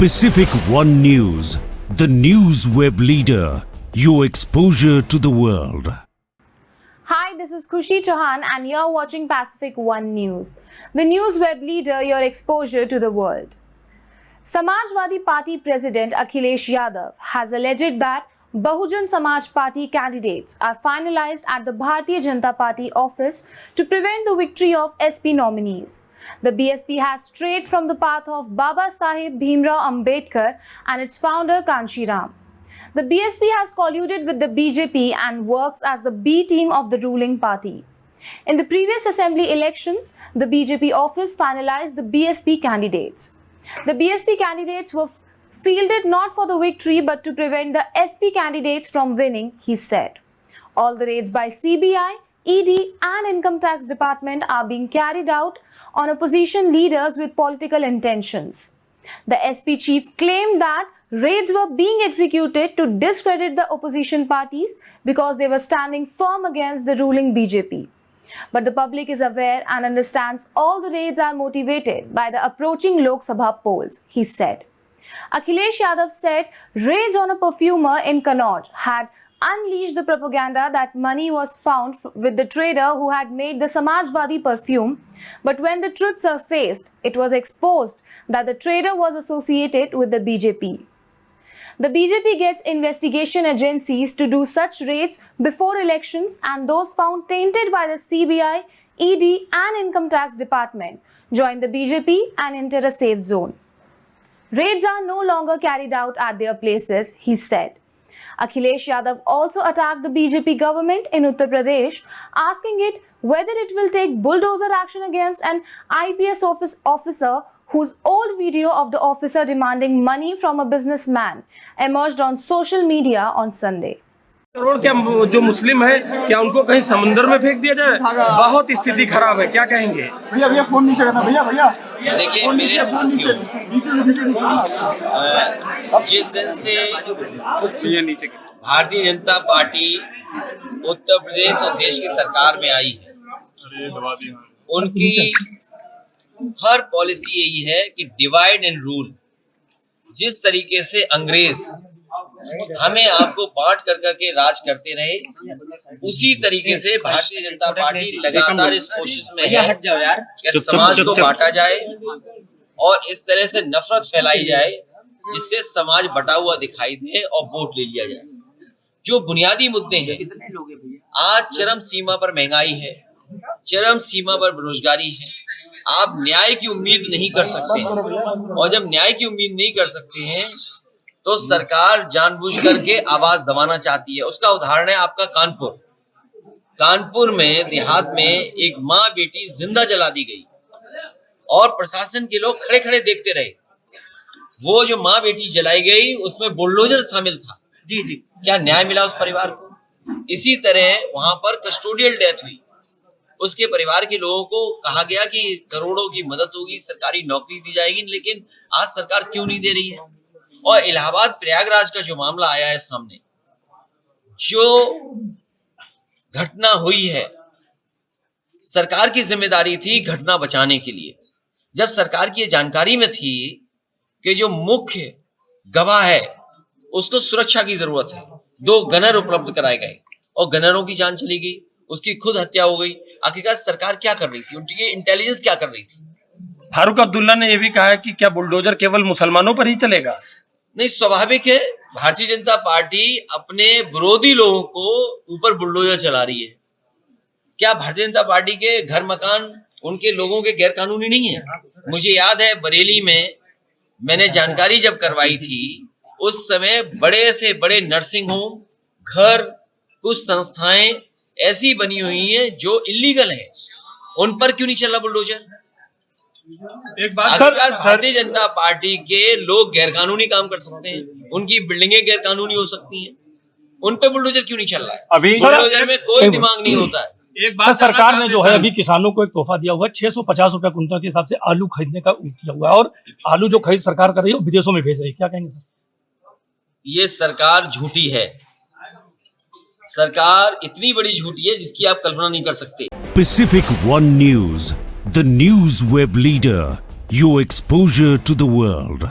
Pacific One News, the news web leader, your exposure to the world. Hi, this is Khushi Chauhan and you're watching Pacific One News, the news web leader, your exposure to the world. Samajwadi Party President Akhilesh Yadav has alleged that Bahujan Samaj Party candidates are finalized at the Bharatiya Janata Party office to prevent the victory of SP nominees. The BSP has strayed from the path of Baba Saheb Bhimrao Ambedkar and its founder Kanshi Ram. The BSP has colluded with the BJP and works as the B team of the ruling party. In the previous assembly elections, the BJP office finalized the BSP candidates. The BSP candidates were fielded not for the victory but to prevent the SP candidates from winning, he said. All the raids by CBI, ED and Income Tax Department are being carried out on opposition leaders with political intentions. The SP chief claimed that raids were being executed to discredit the opposition parties because they were standing firm against the ruling BJP. But the public is aware and understands all the raids are motivated by the approaching Lok Sabha polls, he said. Akhilesh Yadav said raids on a perfumer in Kannauj had unleashed the propaganda that money was found with the trader who had made the Samajwadi perfume, but when the truth surfaced, it was exposed that the trader was associated with the BJP. The BJP gets investigation agencies to do such raids before elections, and those found tainted by the CBI, ED and Income Tax Department join the BJP and enter a safe zone. Raids are no longer carried out at their places, he said. Akhilesh Yadav also attacked the BJP government in Uttar Pradesh, asking it whether it will take bulldozer action against an IPS officer whose old video of the officer demanding money from a businessman emerged on social media on Sunday. Crore क्या जो मुस्लिम है क्या उनको कहीं समुंदर में फेंक दिया जाए? बहुत स्थिति खराब है, क्या कहेंगे? भैया फोन नीचे करना भैया देखिए मेरे साथियों, जिस दिन से भारतीय जनता पार्टी उत्तर प्रदेश और देश की सरकार में आई है, उनकी हर पॉलिसी यही है कि डिवाइड एंड रूल। जिस तरीके से अंग्रेज हमें आपको बांट कर करके राज करते रहे, उसी तरीके से भारतीय जनता पार्टी लगातार इस कोशिश में है कि समाज को बांटा जाए और इस तरह से नफरत फैलाई जाए जिससे समाज बटा हुआ दिखाई दे और वोट ले लिया जाए। जो बुनियादी मुद्दे हैं, आज चरम सीमा पर महंगाई है, चरम सीमा पर बेरोजगारी है, आप न्याय की उम्मीद नहीं कर सकते, और जब न्याय की उम्मीद नहीं कर सकते हैं तो सरकार जानबूझ करके आवाज दबाना चाहती है। उसका उदाहरण है आपका कानपुर में देहात में एक माँ बेटी जिंदा जला दी गई और प्रशासन के लोग खड़े खड़े देखते रहे। वो जो माँ बेटी जलाई गई उसमें बुलडोजर शामिल था। जी क्या न्याय मिला उस परिवार को? इसी तरह वहां पर कस्टोडियल डेथ हुई, उसके परिवार के लोगों को कहा गया कि करोड़ों की मदद होगी, सरकारी नौकरी दी जाएगी, लेकिन आज सरकार क्यों नहीं दे रही है? और इलाहाबाद प्रयागराज का जो मामला आया है सामने, जो घटना हुई है, सरकार की जिम्मेदारी थी घटना बचाने के लिए। जब सरकार की जानकारी में थी कि जो मुख्य गवाह है उसको सुरक्षा की जरूरत है, 2 गनर उपलब्ध कराए गए और गनरों की जान चली गई, उसकी खुद हत्या हो गई। आखिरकार सरकार क्या कर रही थी? उनकी इंटेलिजेंस क्या कर रही थी? फारूक अब्दुल्ला ने यह भी कहा है कि क्या बुलडोजर केवल मुसलमानों पर ही चलेगा? नहीं, स्वाभाविक है, भारतीय जनता पार्टी अपने विरोधी लोगों को ऊपर बुलडोजर चला रही है। क्या भारतीय जनता पार्टी के घर मकान उनके लोगों के गैर कानूनी नहीं है? मुझे याद है बरेली में मैंने जानकारी जब करवाई थी, उस समय बड़े से बड़े नर्सिंग होम, घर, कुछ संस्थाएं ऐसी बनी हुई हैं जो इलीगल है, उन पर क्यों नहीं चल रहा बुलडोजर? एक बात सर, भारतीय जनता पार्टी के लोग गैरकानूनी काम कर सकते हैं, उनकी बिल्डिंगें गैरकानूनी हो सकती हैं, उन पे बुलडोजर क्यों नहीं चल रहा है? अभी बुलडोजर में कोई दिमाग नहीं होता है। एक बात सरकार ने जो है अभी किसानों को एक तोहफा दिया हुआ है, 650 रुपए कुंटल के हिसाब से आलू खरीदने का किया हुआ है, और आलू जो खरीद सरकार कर रही है विदेशों में भेज रही है, क्या कहेंगे सर? ये सरकार झूठी है, सरकार इतनी बड़ी झूठी है जिसकी आप कल्पना नहीं कर सकते। Pacific One News, the news web leader, your exposure to the world.